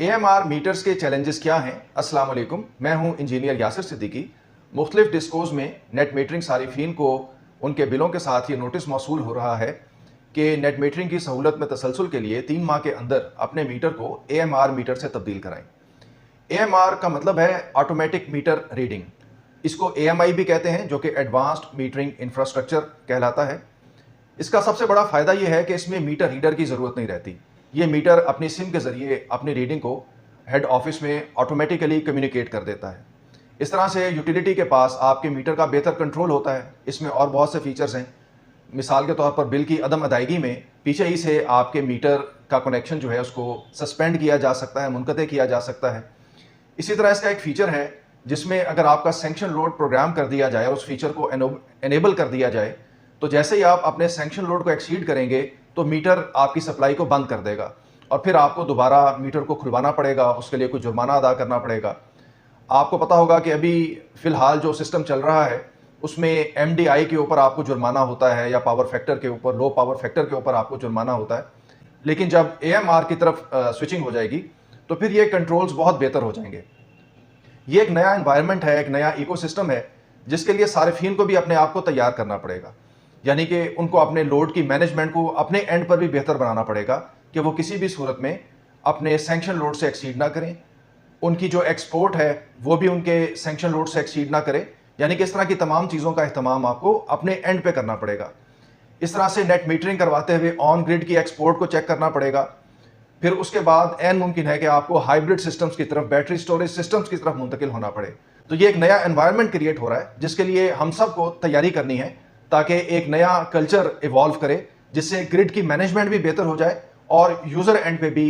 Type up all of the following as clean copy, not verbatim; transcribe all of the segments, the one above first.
AMR metres के challenges क्या हैं? अस्सलाम वालेकुम, मैं हूं इंजीनियर यासिर सिद्दीकी। मुख्तलिफ डिस्कोज में नेट मीटरिंग सारिफिन को उनके बिलों के साथ ये नोटिस मौसूल हो रहा है कि नेट मीटरिंग की सहूलत में तसलसल के लिए 3 माह के अंदर अपने मीटर को AMR मीटर से तब्दील कराएं। AMR का मतलब है ऑटोमेटिक मीटर रीडिंग। इसको AMI भी कहते हैं, जो कि एडवांस्ड मीटरिंग इंफ्रास्ट्रक्चर कहलाता है। इसका सबसे बड़ा फ़ायदा यह है कि इसमें मीटर रीडर की ज़रूरत नहीं रहती। ये मीटर अपनी सिम के ज़रिए अपनी रीडिंग को हेड ऑफिस में ऑटोमेटिकली कम्युनिकेट कर देता है। इस तरह से यूटिलिटी के पास आपके मीटर का बेहतर कंट्रोल होता है। इसमें और बहुत से फीचर्स हैं। मिसाल के तौर पर बिल की अदम अदायगी में पीछे ही से आपके मीटर का कनेक्शन जो है उसको सस्पेंड किया जा सकता है, मुनक़ते किया जा सकता है। इसी तरह इसका एक फ़ीचर है जिसमें अगर आपका सैंक्शन लोड प्रोग्राम कर दिया जाए और उस फीचर को एनेबल कर दिया जाए, तो जैसे ही आप अपने सैंक्शन लोड को एक्सीड करेंगे तो मीटर आपकी सप्लाई को बंद कर देगा और फिर आपको दोबारा मीटर को खुलवाना पड़ेगा, उसके लिए कुछ जुर्माना अदा करना पड़ेगा। आपको पता होगा कि अभी फ़िलहाल जो सिस्टम चल रहा है उसमें MDI के ऊपर आपको जुर्माना होता है या पावर फैक्टर के ऊपर, लो पावर फैक्टर के ऊपर आपको जुर्माना होता है। लेकिन जब AMR की तरफ स्विचिंग हो जाएगी तो फिर ये कंट्रोल्स बहुत बेहतर हो जाएंगे। ये एक नया एनवायरनमेंट है, एक नया इकोसिस्टम है जिसके लिए सारिफिन को भी अपने आप को तैयार करना पड़ेगा। यानी कि उनको अपने लोड की मैनेजमेंट को अपने एंड पर भी बेहतर बनाना पड़ेगा कि वो किसी भी सूरत में अपने सैंक्शन लोड से एक्सीड ना करें। उनकी जो एक्सपोर्ट है वो भी उनके सैंक्शन लोड से एक्सीड ना करें। यानी कि इस तरह की तमाम चीज़ों का अहतमाम आपको अपने एंड पे करना पड़ेगा। इस तरह से नेट मीटरिंग करवाते हुए ऑन ग्रिड की एक्सपोर्ट को चेक करना पड़ेगा। फिर उसके बाद ऐन मुमकिन है कि आपको हाइब्रिड सिस्टम्स की तरफ, बैटरी स्टोरेज सिस्टम्स की तरफ मुंतकिल होना पड़े। तो ये एक नया एनवायरनमेंट क्रिएट हो रहा है जिसके लिए हम सबको तैयारी करनी है ताकि एक नया कल्चर इवॉल्व करे जिससे ग्रिड की मैनेजमेंट भी बेहतर हो जाए और यूज़र एंड पे भी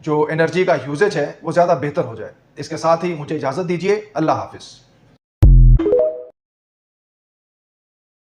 जो एनर्जी का यूजेज है वो ज़्यादा बेहतर हो जाए। इसके साथ ही मुझे इजाज़त दीजिए। अल्लाह हाफिज़।